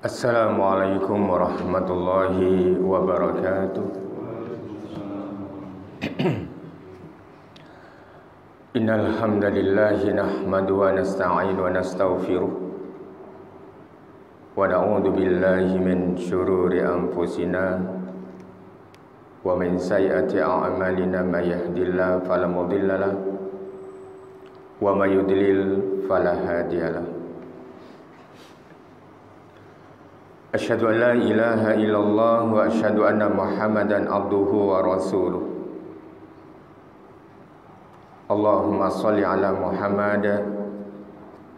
Assalamualaikum warahmatullahi wabarakatuh. Innal hamdalillahi nahmadu wa nasta'inu wa nastaghfiruh wa na'udzu billahi min syururi anfusina wa min sayyiati a'malina may yahdihillahu fala mudhillalah wa may yudlil fala hadiyalah. Asyhadu an la ilaha illallah wa asyhadu anna Muhammadan abduhu wa rasuluh. Allahumma shalli ala Muhammad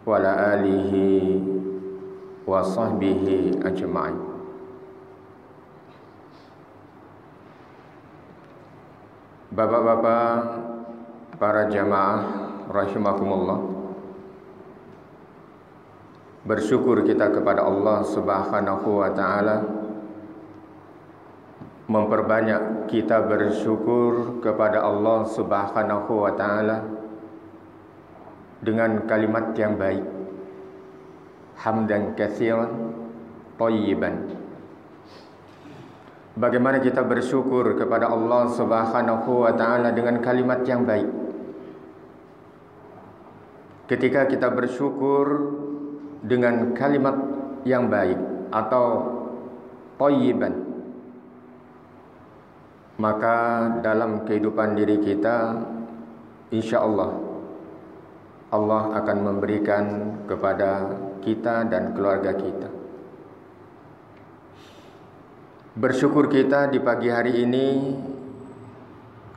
wa ala alihi wa sahbihi ajma'in. Bapak-bapak, para jamaah rahimakumullah, bersyukur kita kepada Allah Subhanahu wa ta'ala, memperbanyak kita bersyukur kepada Allah Subhanahu wa ta'ala dengan kalimat yang baik, hamdan katsiran thayyiban. Bagaimana kita bersyukur kepada Allah Subhanahu wa ta'ala dengan kalimat yang baik? Ketika kita bersyukur dengan kalimat yang baik atau thayyiban, maka dalam kehidupan diri kita, insyaallah Allah akan memberikan kepada kita dan keluarga kita. Bersyukur kita di pagi hari ini,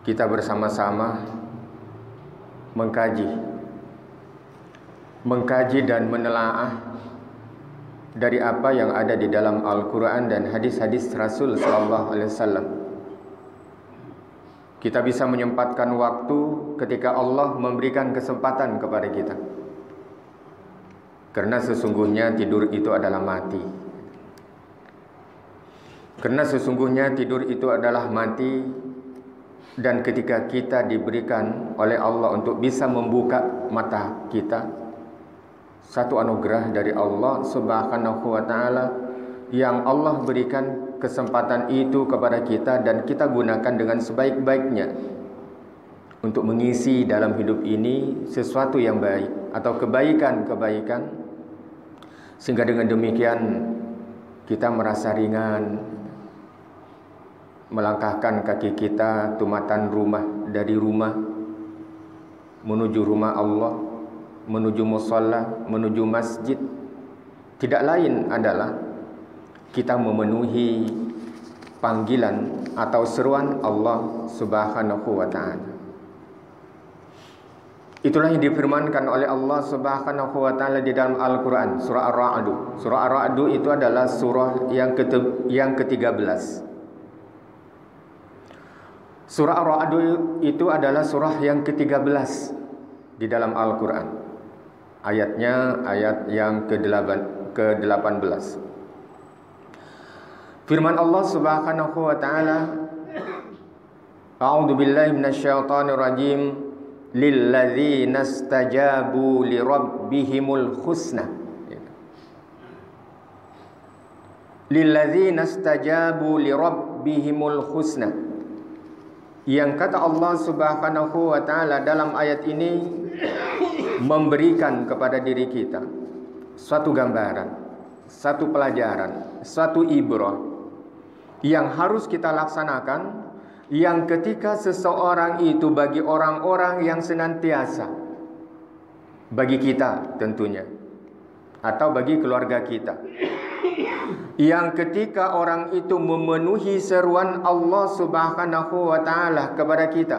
kita bersama-sama mengkaji dan menelaah dari apa yang ada di dalam Al-Quran dan hadis-hadis Rasul Sallallahu Alaihi Wasallam. Kita bisa menyempatkan waktu ketika Allah memberikan kesempatan kepada kita, karena sesungguhnya tidur itu adalah mati. Karena sesungguhnya tidur itu adalah mati, dan ketika kita diberikan oleh Allah untuk bisa membuka mata kita, satu anugerah dari Allah Subhanahu wa ta'ala yang Allah berikan kesempatan itu kepada kita, dan kita gunakan dengan sebaik-baiknya untuk mengisi dalam hidup ini sesuatu yang baik atau kebaikan-kebaikan, sehingga dengan demikian kita merasa ringan melangkahkan kaki kita tumatan rumah dari rumah menuju rumah Allah, menuju musalla, menuju masjid. Tidak lain adalah kita memenuhi panggilan atau seruan Allah Subhanahu wa ta'ala. Itulah yang difirmankan oleh Allah Subhanahu wa ta'ala di dalam Al-Quran, surah Ar-Ra'd. Surah Ar-Ra'd itu adalah surah yang ke-13. Surah Ar-Ra'd itu adalah surah yang ke-13 di dalam Al-Quran. Ayatnya ayat yang ke-18. Firman Allah Subhanahu wa ta'ala, A'udzu billahi minasyaitonir rajim, lilladzina istajabu lirabbihimul husna. Lilladzina istajabu lirabbihimul husna. Yang kata Allah Subhanahu wa ta'ala dalam ayat ini memberikan kepada diri kita suatu gambaran, satu pelajaran, suatu ibrah yang harus kita laksanakan, yang ketika seseorang itu bagi orang-orang yang senantiasa, bagi kita tentunya, atau bagi keluarga kita, yang ketika orang itu memenuhi seruan Allah Subhanahu wa ta'ala kepada kita,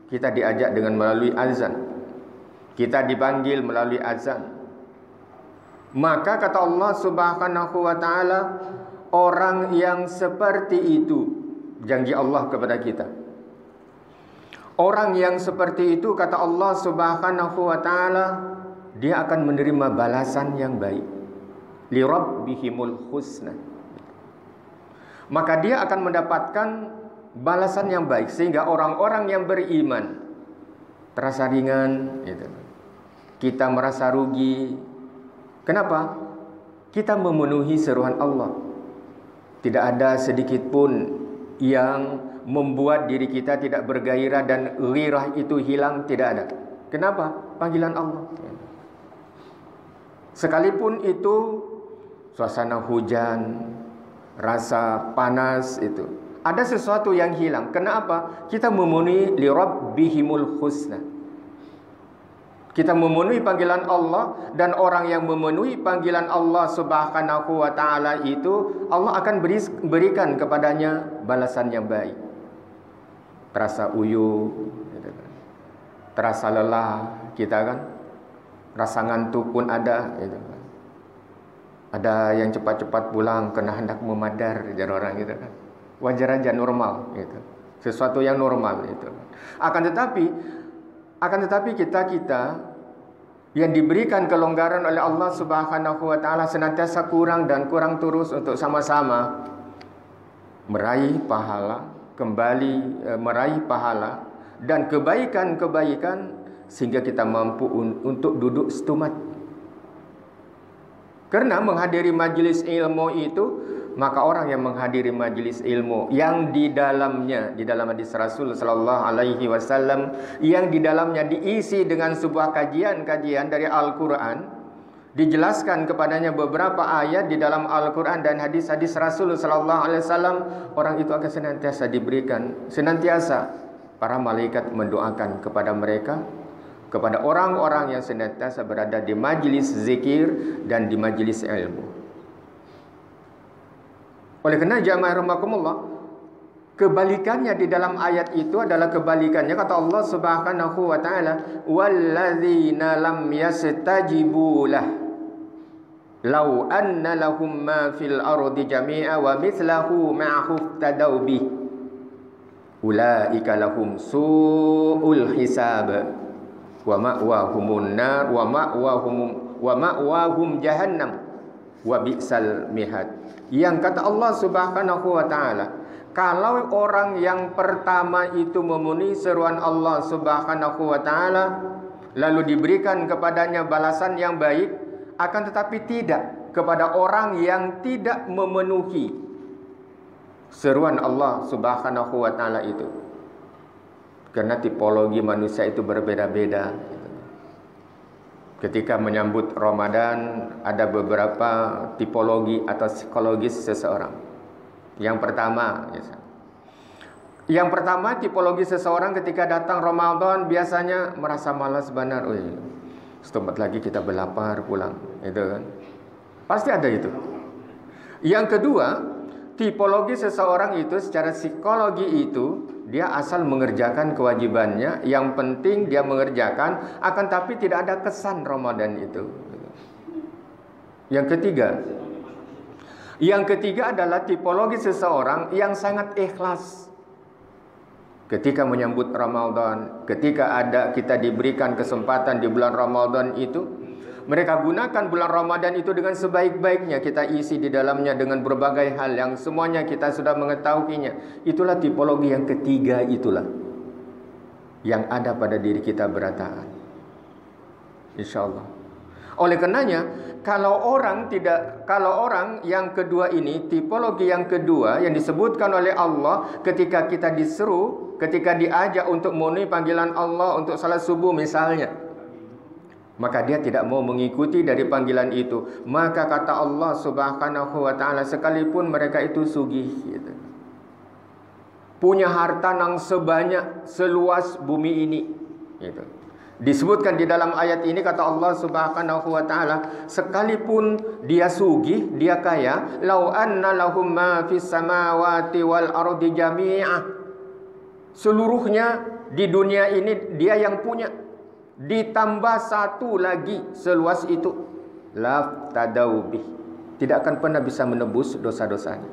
kita diajak dengan melalui azan, kita dipanggil melalui azan, maka kata Allah Subhanahu wa ta'ala, orang yang seperti itu, janji Allah kepada kita, orang yang seperti itu kata Allah Subhanahu wa ta'ala, dia akan menerima balasan yang baik. Lirabbihimul husna. Maka dia akan mendapatkan balasan yang baik, sehingga orang-orang yang beriman terasa ringan gitu. Kita merasa rugi. Kenapa? kita memenuhi seruan Allah. Tidak ada sedikit pun yang membuat diri kita tidak bergairah dan ghirah itu hilang, tidak ada. Kenapa? Panggilan Allah. Sekalipun itu suasana hujan, rasa panas itu, ada sesuatu yang hilang. Kenapa? Kita memenuhi li rabbihimul husna. Kita memenuhi panggilan Allah, dan orang yang memenuhi panggilan Allah Subhanahu wa taala itu, Allah akan berikan kepadanya balasan yang baik. Terasa uyuh, terasa lelah kita kan, rasa ngantuk pun ada, gitu. Ada yang cepat-cepat pulang kena hendak memadar, jar orang gitu kan. Wajar aja, normal gitu. Sesuatu yang normal itu. Akan tetapi kita yang diberikan kelonggaran oleh Allah Subhanahu wa taala senantiasa kurang dan kurang terus untuk sama-sama meraih pahala, kembali meraih pahala dan kebaikan-kebaikan sehingga kita mampu untuk duduk setumat. Karena menghadiri majelis ilmu itu, maka orang yang menghadiri majelis ilmu yang di dalam hadis Rasul sallallahu alaihi wasallam, yang di dalamnya diisi dengan sebuah kajian-kajian dari Al-Qur'an, dijelaskan kepadanya beberapa ayat di dalam Al-Qur'an dan hadis-hadis Rasul sallallahu alaihi wasallam, orang itu akan senantiasa para malaikat mendoakan kepada mereka, kepada orang-orang yang senantiasa berada di majlis zikir dan di majlis ilmu. Oleh kerana jamaah rahimakumullah, kebalikannya di dalam ayat itu adalah kebalikannya kata Allah Subhanahu wa taala, walladzina lam yastajibu lah law anna lahum ma fil ardi jami'a wa mithlahu ma'ahu tadaw bih ulaika lahum su'ul hisab wa ma'wahumun nar wa ma'wahum jahannam wa bi'sal mihad. Yang kata Allah Subhanahu wa taala, kalau orang yang pertama itu memenuhi seruan Allah Subhanahu wa taala lalu diberikan kepadanya balasan yang baik, akan tetapi tidak kepada orang yang tidak memenuhi seruan Allah Subhanahu wa taala itu. Karena tipologi manusia itu berbeda-beda. Ketika menyambut Ramadan, ada beberapa tipologi atau psikologis seseorang. Yang pertama tipologi seseorang ketika datang Ramadan biasanya merasa malas benar. Setempat lagi kita berlapar pulang, itu kan. Pasti ada itu. Yang kedua, tipologi seseorang itu secara psikologi itu, dia asal mengerjakan kewajibannya, yang penting dia mengerjakan, akan tapi tidak ada kesan Ramadan itu. Yang ketiga adalah tipologi seseorang yang sangat ikhlas ketika menyambut Ramadan, ketika kita diberikan kesempatan di bulan Ramadan itu, mereka gunakan bulan Ramadan itu dengan sebaik-baiknya. Kita isi di dalamnya dengan berbagai hal yang semuanya kita sudah mengetahuinya. Itulah tipologi yang ketiga, itulah yang ada pada diri kita berataan, insyaallah. Oleh karenanya, kalau orang yang kedua ini, tipologi yang kedua yang disebutkan oleh Allah, ketika kita diseru, ketika diajak untuk memenuhi panggilan Allah untuk salat subuh misalnya, maka dia tidak mau mengikuti dari panggilan itu. Maka kata Allah Subhanahu wa taala, sekalipun mereka itu sugih gitu, punya harta yang sebanyak seluas bumi ini gitu. Disebutkan di dalam ayat ini kata Allah Subhanahu wa taala, sekalipun dia sugih, dia kaya, lau anna lahum ma fis samawati wal ardi jami'ah, seluruhnya di dunia ini dia yang punya, ditambah satu lagi seluas itu, la tadawbih, tidak akan pernah bisa menebus dosa-dosanya.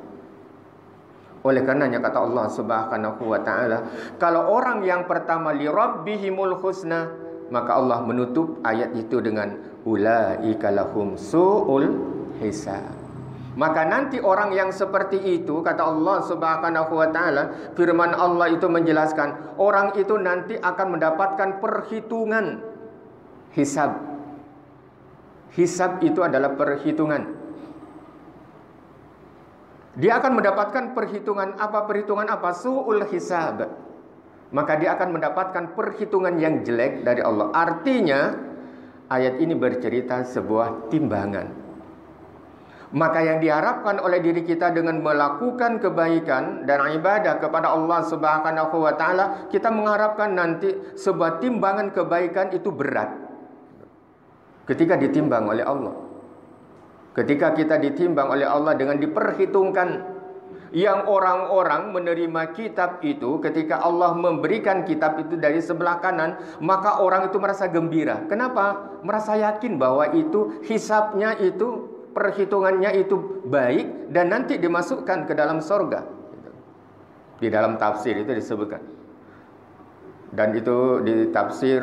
Oleh karenanya kata Allah Subhanahu wa taala, kalau orang yang pertama li rabbihimul husna, maka Allah menutup ayat itu dengan ulaika lahum su'ul hisab. Maka nanti orang yang seperti itu, kata Allah Subhanahu wa taala, firman Allah itu menjelaskan, orang itu nanti akan mendapatkan perhitungan hisab. Hisab itu adalah perhitungan. dia akan mendapatkan perhitungan apa? Perhitungan apa? Su'ul hisab. Maka dia akan mendapatkan perhitungan yang jelek dari Allah. Artinya ayat ini bercerita sebuah timbangan. Maka yang diharapkan oleh diri kita dengan melakukan kebaikan dan ibadah kepada Allah Subhanahu wa taala, kita mengharapkan nanti sebuah timbangan kebaikan itu berat ketika ditimbang oleh Allah. Ketika kita ditimbang oleh Allah dengan diperhitungkan, yang orang-orang menerima kitab itu, ketika Allah memberikan kitab itu dari sebelah kanan, maka orang itu merasa gembira. Kenapa? Merasa yakin bahwa itu hisabnya itu, perhitungannya itu baik dan nanti dimasukkan ke dalam surga. Di dalam tafsir itu disebutkan. Dan itu di tafsir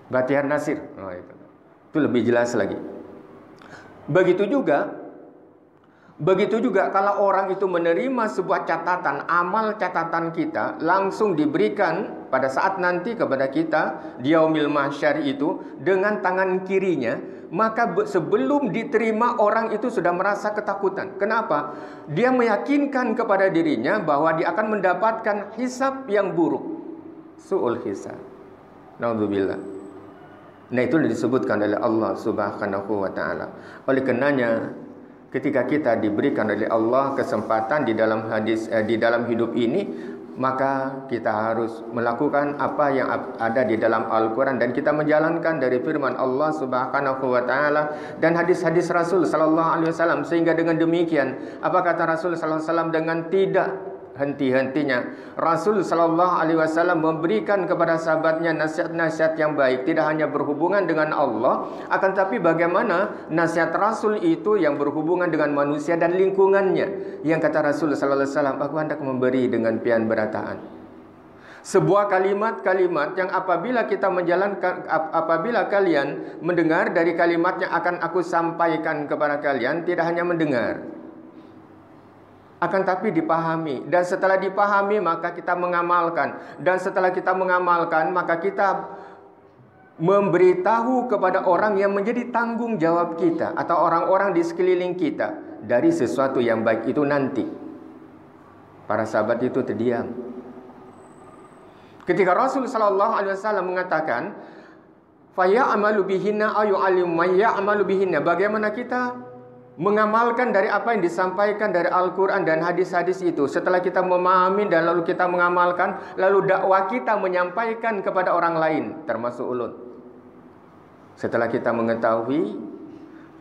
Batiar Nasir. Itu lebih jelas lagi. Begitu juga kalau orang itu menerima sebuah catatan, amal catatan kita langsung diberikan pada saat nanti kepada kita di yaumil mahsyar itu dengan tangan kirinya, maka sebelum diterima orang itu sudah merasa ketakutan. Kenapa? Dia meyakinkan kepada dirinya bahwa dia akan mendapatkan hisab yang buruk. Su'ul hisab. Naudzubillah. Nah, itu disebutkan oleh Allah Subhanahu wa taala. Oleh karenanya ketika kita diberikan oleh Allah kesempatan di dalam hidup ini, maka kita harus melakukan apa yang ada di dalam Al-Quran dan kita menjalankan dari firman Allah Subhanahu wa taala dan hadis-hadis Rasul sallallahu alaihi wasallam, sehingga dengan demikian apa kata Rasul sallallahu alaihi wasallam, dengan tidak henti-hentinya Rasul sallallahu alaihi wasallam memberikan kepada sahabatnya nasihat-nasihat yang baik, tidak hanya berhubungan dengan Allah, akan tapi bagaimana nasihat Rasul itu yang berhubungan dengan manusia dan lingkungannya. Yang kata Rasul sallallahu alaihi wasallam, aku hendak memberi dengan pian berataan. Sebuah kalimat-kalimat yang apabila kita menjalankan, apabila kalian mendengar dari kalimat yang akan aku sampaikan kepada kalian, tidak hanya mendengar, akan tapi dipahami, dan setelah dipahami maka kita mengamalkan, dan setelah kita mengamalkan maka kita memberitahu kepada orang yang menjadi tanggung jawab kita atau orang-orang di sekeliling kita dari sesuatu yang baik itu nanti. Para sahabat itu terdiam. Ketika Rasul sallallahu alaihi wasallam mengatakan, "Fa ya'malu bihinna ayu alim may ya'malu bihinna." Bagaimana kita mengamalkan dari apa yang disampaikan dari Al-Quran dan hadis-hadis itu? Setelah kita memahami dan lalu kita mengamalkan, lalu dakwah kita menyampaikan kepada orang lain, termasuk ulun. Setelah kita mengetahui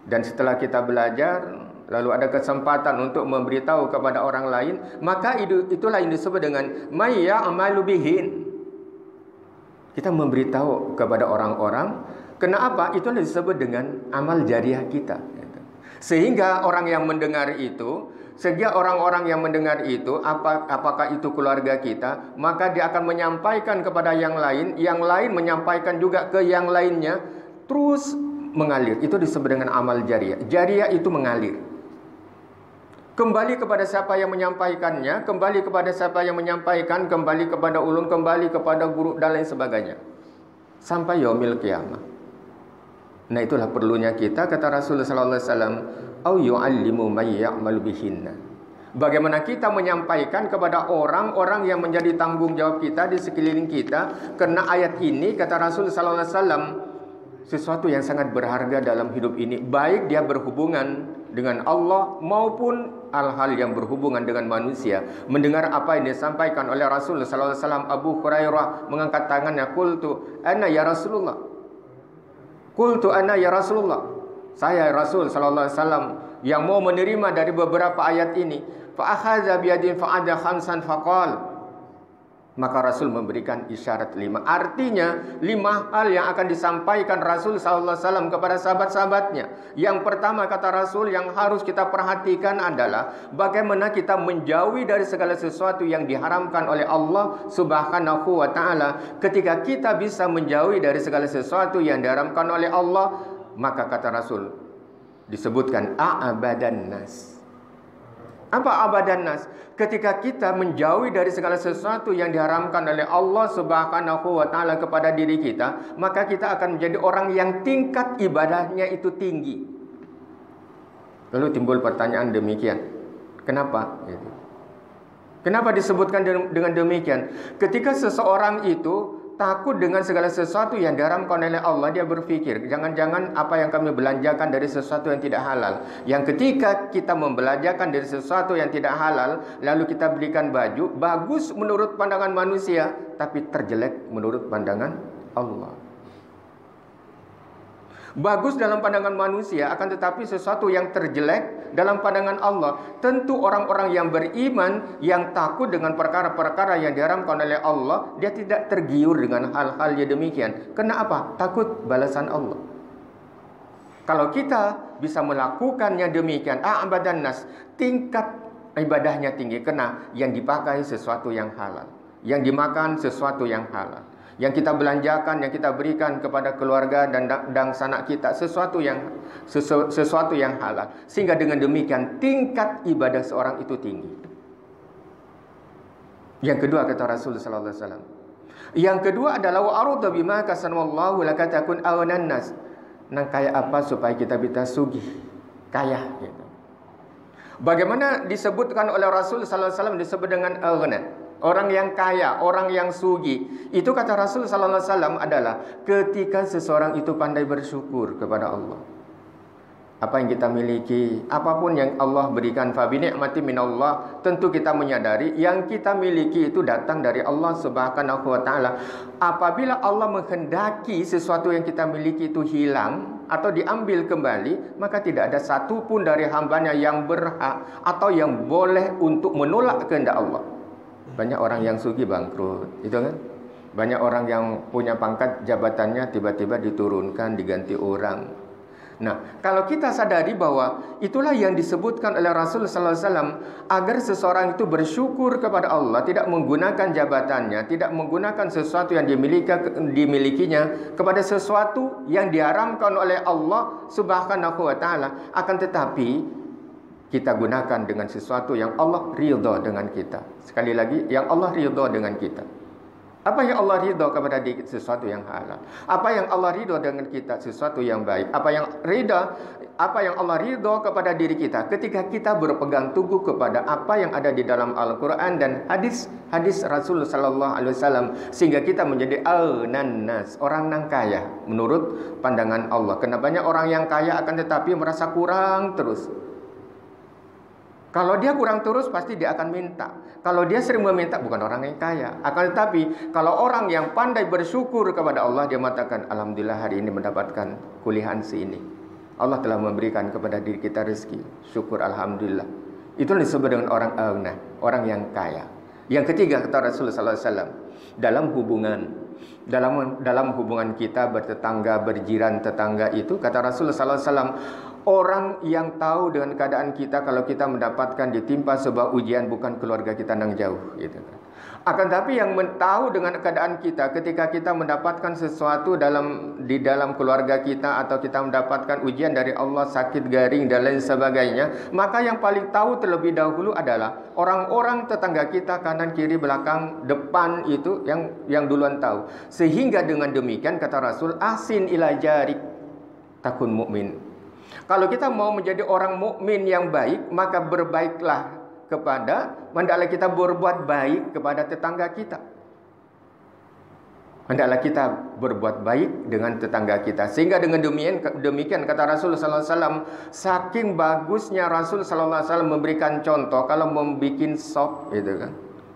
dan setelah kita belajar, lalu ada kesempatan untuk memberitahu kepada orang lain, maka itulah yang disebut dengan may ya'malu bihin. Kita memberitahu kepada orang-orang. Kenapa? Itulah disebut dengan amal jariah kita. Sehingga orang yang mendengar itu, sehingga orang-orang yang mendengar itu, apakah itu keluarga kita, maka dia akan menyampaikan kepada yang lain menyampaikan juga ke yang lainnya, terus mengalir. Itu disebut dengan amal jariah. Jariah itu mengalir. Kembali kepada siapa yang menyampaikannya, kembali kepada siapa yang menyampaikan, kembali kepada ulun, kembali kepada guru dan lain sebagainya, sampai yaumil qiyamah. Nah, itulah perlunya kita, kata Rasulullah sallallahu alaihi wasallam, au yu'allimu may ya'malu bihinna. Bagaimana kita menyampaikan kepada orang-orang yang menjadi tanggung jawab kita di sekeliling kita, karena ayat ini kata Rasulullah sallallahu alaihi wasallam sesuatu yang sangat berharga dalam hidup ini, baik dia berhubungan dengan Allah maupun hal-hal yang berhubungan dengan manusia. Mendengar apa yang disampaikan oleh Rasulullah sallallahu alaihi wasallam, Abu Hurairah mengangkat tangannya, qultu ana ya Rasulullah. Qultu ana ya Rasulullah. Saya Rasul sallallahu alaihi wasallam yang mau menerima dari beberapa ayat ini. Fa akhadha bi yadin fa ada khamsan faqal. Maka Rasul memberikan isyarat 5. Artinya 5 hal yang akan disampaikan Rasul sallallahu alaihi wasallam kepada sahabat-sahabatnya. Yang pertama kata Rasul yang harus kita perhatikan adalah bagaimana kita menjauhi dari segala sesuatu yang diharamkan oleh Allah Subhanahu wa taala. Ketika kita bisa menjauhi dari segala sesuatu yang diharamkan oleh Allah, maka kata Rasul disebutkan a'abadan nas. Apa abadan nas? Ketika kita menjauhi dari segala sesuatu yang diharamkan oleh Allah Subhanahu wa taala kepada diri kita, maka kita akan menjadi orang yang tingkat ibadahnya itu tinggi. Lalu timbul pertanyaan demikian, kenapa? Kenapa disebutkan dengan demikian? Ketika seseorang itu takut dengan segala sesuatu yang diharamkan oleh Allah, dia berpikir, jangan-jangan apa yang kami belanjakan dari sesuatu yang tidak halal. Yang ketika kita membelanjakan dari sesuatu yang tidak halal, lalu kita belikan baju, bagus menurut pandangan manusia, tapi terjelek menurut pandangan Allah. Bagus dalam pandangan manusia, akan tetapi sesuatu yang terjelek dalam pandangan Allah. Tentu orang-orang yang beriman, yang takut dengan perkara-perkara yang diharamkan oleh Allah, dia tidak tergiur dengan hal-hal yang demikian. Kenapa? Takut balasan Allah. Kalau kita bisa melakukannya demikian, abadan nas, tingkat ibadahnya tinggi, karena yang dipakai sesuatu yang halal, yang dimakan sesuatu yang halal, yang kita belanjakan, yang kita berikan kepada keluarga dan sanak kita sesuatu yang halal. Sehingga dengan demikian tingkat ibadah seorang itu tinggi. Yang kedua kata Rasul sallallahu alaihi wasallam. Yang kedua adalah wa arda bima kasanallahu lakatakun awanan nas. Nang kaya apa supaya kita bisa sugih, kaya gitu. Bagaimana disebutkan oleh Rasul sallallahu alaihi wasallam disebut dengan aghna. Orang yang kaya, orang yang sugi. Itu kata Rasul sallallahu alaihi wasallam adalah ketika seseorang itu pandai bersyukur kepada Allah. Apa yang kita miliki, apapun yang Allah berikan, fa bi ni'mati minallah, tentu kita menyadari yang kita miliki itu datang dari Allah Subhanahu wa taala. Apabila Allah menghendaki sesuatu yang kita miliki itu hilang atau diambil kembali, maka tidak ada satu pun dari hambanya yang berhak atau yang boleh untuk menolak kehendak Allah. Banyak orang yang sugih bangkrut, itu kan? Banyak orang yang punya pangkat jabatannya tiba-tiba diturunkan, diganti orang. Nah, kalau kita sadari bahwa itulah yang disebutkan oleh Rasul sallallahu alaihi wasallam agar seseorang itu bersyukur kepada Allah, tidak menggunakan jabatannya, tidak menggunakan sesuatu yang dimilikinya kepada sesuatu yang diharamkan oleh Allah Subhanahu wa taala, akan tetapi kita gunakan dengan sesuatu yang Allah ridha dengan kita. Sekali lagi, yang Allah ridha dengan kita. Apa yang Allah ridha kepada diri, sesuatu yang halal. Apa yang Allah ridha dengan kita, sesuatu yang baik. Apa yang Allah ridha kepada diri kita ketika kita berpegang teguh kepada apa yang ada di dalam Al-Quran dan hadis Rasul sallallahu alaihi wasallam, sehingga kita menjadi al-nannas, orang yang kaya menurut pandangan Allah. Karena banyak orang yang kaya akan tetapi merasa kurang terus. Kalau dia kurang terus, pasti dia akan minta. Kalau dia sering meminta, bukan orang yang kaya. Akan tetapi, kalau orang yang pandai bersyukur kepada Allah, dia mengatakan, alhamdulillah hari ini mendapatkan kuliahan ini. Allah telah memberikan kepada diri kita rezeki. Syukur alhamdulillah. Itu disebut dengan orang aghna, orang yang kaya. Yang ketiga kata Rasulullah SAW, dalam hubungan kita bertetangga, berjiran tetangga itu, kata Rasulullah SAW, orang yang tahu dengan keadaan kita kalau kita mendapatkan ditimpa sebuah ujian, bukan keluarga kita yang jauh gitu. Akan tapi yang tahu dengan keadaan kita ketika kita mendapatkan sesuatu di dalam keluarga kita, atau kita mendapatkan ujian dari Allah, sakit, garing dan lain sebagainya, maka yang paling tahu terlebih dahulu adalah orang-orang tetangga kita, kanan, kiri, belakang, depan, itu yang duluan tahu. Sehingga dengan demikian kata Rasul, ahsin ila jarik takun mukmin. Kalau kita mau menjadi orang mukmin yang baik, maka berbaiklah hendaklah kita berbuat baik kepada tetangga kita. Hendaklah kita berbuat baik dengan tetangga kita. Sehingga dengan demikian kata Rasul sallallahu alaihi wasallam, saking bagusnya Rasul sallallahu alaihi wasallam memberikan contoh kalau membuat sop gitu kan.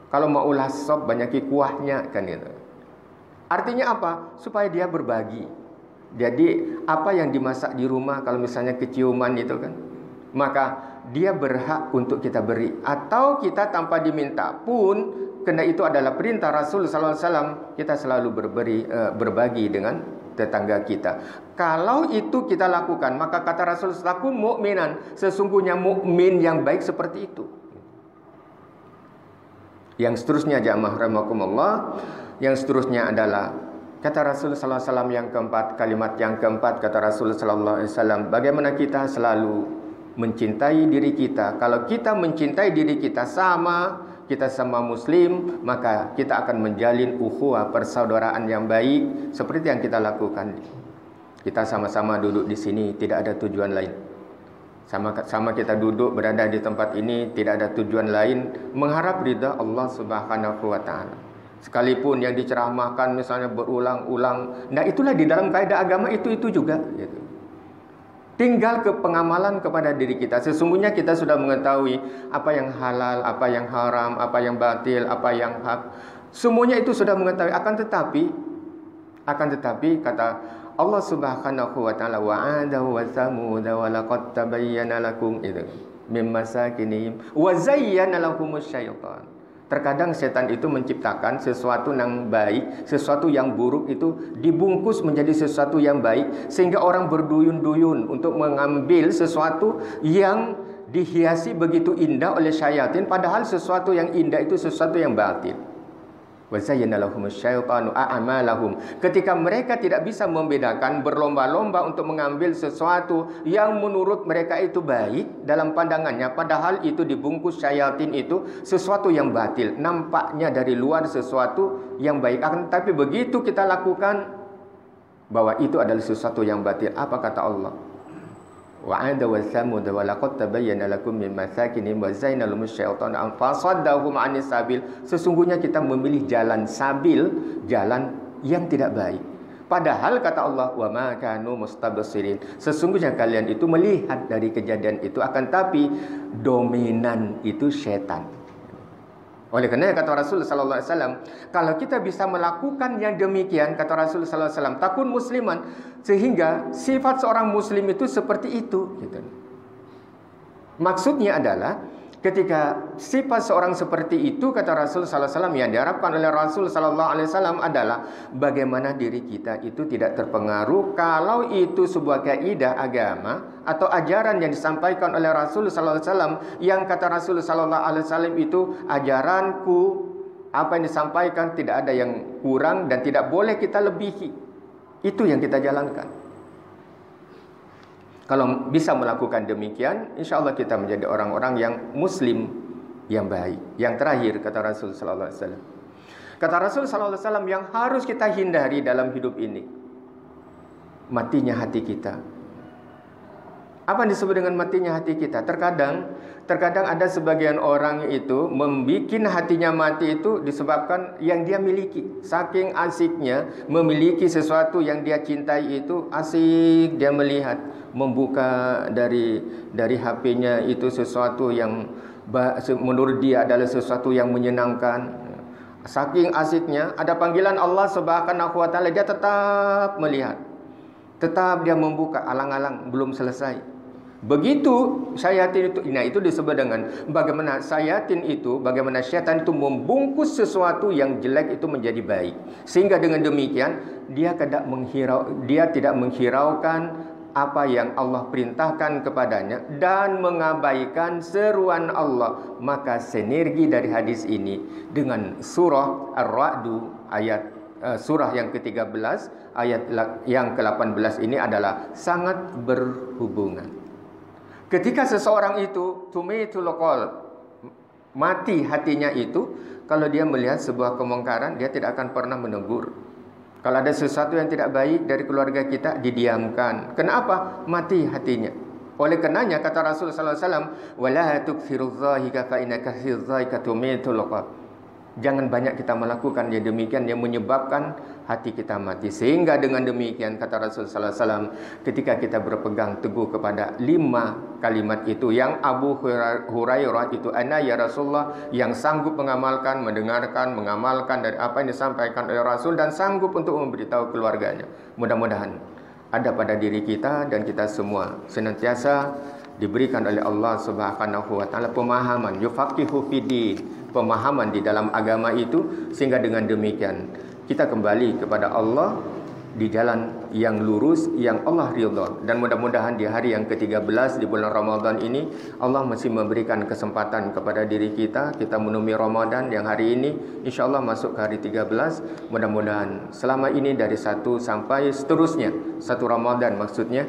Kalau mau ulas sop banyak kuahnya kan gitu. Artinya apa? Supaya dia berbagi. Jadi apa yang dimasak di rumah, kalau misalnya keciuman itu kan, maka dia berhak untuk kita beri. Atau kita tanpa diminta pun, karena itu adalah perintah Rasul sallallahu alaihi wasallam, kita selalu berbagi dengan tetangga kita. Kalau itu kita lakukan, maka kata Rasul, laku mukminan, sesungguhnya mukmin yang baik seperti itu. Yang seterusnya jamaah rahimakumullah, yang seterusnya adalah kata Rasul sallallahu alaihi wasallam yang keempat, kalimat yang keempat kata Rasul sallallahu alaihi wasallam, bagaimana kita selalu mencintai diri kita. Kalau kita mencintai diri kita sama muslim, maka kita akan menjalin ukhuwah, persaudaraan yang baik seperti yang kita lakukan. Kita sama-sama duduk di sini tidak ada tujuan lain. Sama kita duduk berada di tempat ini tidak ada tujuan lain mengharap ridha Allah Subhanahu wa taala. Sekalipun yang diceramahkan misalnya berulang-ulang, nah itulah di dalam kaidah agama itu juga gitu. Tinggal ke pengamalan kepada diri kita. Sesungguhnya kita sudah mengetahui apa yang halal, apa yang haram, apa yang batil, apa yang hak. Semuanya itu sudah mengetahui. Akan tetapi kata Allah Subhanahu wa taala, wa'ada wa thamud wa laqad tabayyana lakum itu mim masakinihim wa zayyana lahumus syaitan. Terkadang setan itu menciptakan sesuatu yang baik, sesuatu yang buruk itu dibungkus menjadi sesuatu yang baik sehingga orang berduyun-duyun untuk mengambil sesuatu yang dihiasi begitu indah oleh syaitan, padahal sesuatu yang indah itu sesuatu yang batil. وَزَيَّنَ لَهُمُ الشَّيْطَانُ أَعْمَالَهُمْ. Ketika mereka tidak bisa membedakan, berlomba-lomba untuk mengambil sesuatu yang menurut mereka itu baik dalam pandangannya, padahal itu dibungkus syaitan itu sesuatu yang batil. Nampaknya dari luar sesuatu yang baik, tapi begitu kita lakukan bahwa itu adalah sesuatu yang batil. Apa kata Allah? وَعَادَ وَثَمُودَ وَلَقَدْ تَبَيَّنَ لَكُم مِّن مَّسَاكِنِهِمْ وَزَيَّنَ لَهُمُ الشَّيْطَانُ أَنْ فَصَدَّهُمْ عَنِ السَّبِيلِ. Sesungguhnya kita memilih jalan sabil, jalan yang tidak baik. Padahal kata Allah, وَمَا كَانُوا مُسْتَبْصِرِينَ. Sesungguhnya kalian itu melihat dari kejadian itu, akan tapi dominan itu setan. Oleh karena kata Rasul sallallahu alaihi wasallam, kalau kita bisa melakukan yang demikian, kata Rasul sallallahu alaihi wasallam, takun musliman, sehingga sifat seorang muslim itu seperti itu gitu. Maksudnya adalah ketika sifat seorang seperti itu, kata Rasul sallallahu alaihi wasallam, yang diharapkan oleh Rasul sallallahu alaihi wasallam adalah bagaimana diri kita itu tidak terpengaruh kalau itu sebuah kaidah agama atau ajaran yang disampaikan oleh Rasul sallallahu alaihi wasallam, yang kata Rasul sallallahu alaihi wasallam itu, ajaranku, apa yang disampaikan tidak ada yang kurang dan tidak boleh kita lebihi. Itu yang kita jalankan. Kalau bisa melakukan demikian, insya Allah kita menjadi orang-orang yang muslim yang baik. Yang terakhir kata Rasul sallallahu alaihi wasallam. Kata Rasul sallallahu alaihi wasallam, yang harus kita hindari dalam hidup ini, matinya hati kita. Apa yang disebut dengan matinya hati kita? Terkadang ada sebagian orang itu membuat hatinya mati itu disebabkan yang dia miliki. Saking asiknya memiliki sesuatu yang dia cintai itu, asik dia melihat, membuka dari HP-nya itu sesuatu yang menurut dia adalah sesuatu yang menyenangkan. Saking asiknya, ada panggilan Allah Subhanahu wa taala, dia tetap melihat. Tetap dia membuka, alang-alang belum selesai. Begitu syaitan itu, nah itu disebut dengan bagaimana syaitan itu membungkus sesuatu yang jelek itu menjadi baik. Sehingga dengan demikian dia tidak menghiraukan apa yang Allah perintahkan kepadanya dan mengabaikan seruan Allah. Maka sinergi dari hadis ini dengan surah Ar-Ra'd surah yang ke-13 ayat yang ke-18 ini adalah sangat berhubungan. Ketika seseorang itu tumitul qalb, mati hatinya itu, kalau dia melihat sebuah kemungkaran, dia tidak akan pernah menegur. Kalau ada sesuatu yang tidak baik dari keluarga kita, didiamkan. Kenapa? Mati hatinya. Oleh karenanya kata Rasul sallallahu alaihi wasallam, wala tukthirudz dzahika fa inna katsirudz dzahika tumitul qalb. Jangan banyak kita melakukan yang demikian yang menyebabkan hati kita mati. Sehingga dengan demikian kata Rasul sallallahu alaihi wasallam, ketika kita berpegang teguh kepada 5 kalimat itu, yang Abu Hurairah itu, ana ya Rasulullah, yang sanggup mengamalkan, mendengarkan, mengamalkan dari apa yang disampaikan oleh Rasul dan sanggup untuk memberitahu keluarganya. Mudah-mudahan ada pada diri kita dan kita semua senantiasa diberikan oleh Allah Subhanahu wa taala pemahaman, yufaqihu fiddin, pemahaman di dalam agama itu, sehingga dengan demikian kita kembali kepada Allah di jalan yang lurus, yang Allah ridha. Dan mudah-mudahan di hari yang ke-13 di bulan Ramadan ini Allah masih memberikan kesempatan kepada diri kita menemui Ramadan yang hari ini insyaallah masuk ke hari 13. Mudah-mudahan selama ini dari 1 sampai seterusnya, 1 Ramadan maksudnya,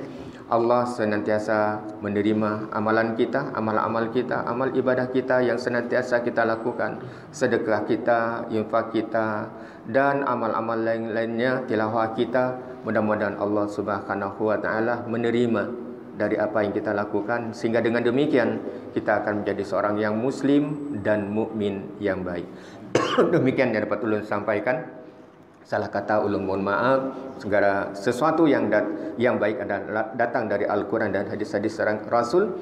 Allah senantiasa menerima amalan kita, amal-amal kita, amal ibadah kita yang senantiasa kita lakukan, sedekah kita, infak kita, dan amal-amal lain-lainnya, tilawah kita. Mudah-mudahan Allah Subhanahu wa taala menerima dari apa yang kita lakukan, sehingga dengan demikian kita akan menjadi seorang yang muslim dan mukmin yang baik. Demikian yang dapat ulun sampaikan. Salah kata ulun mohon maaf. Segala sesuatu yang baik adalah datang dari Al-Quran dan hadis-hadis Rasul,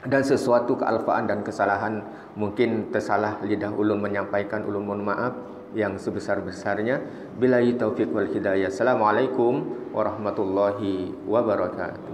dan sesuatu kealfaan dan kesalahan mungkin tersalah lidah ulun menyampaikan, ulun mohon maaf yang sebesar-besarnya. Billahi taufiq wal hidayah. Assalamualaikum warahmatullahi wabarakatuh.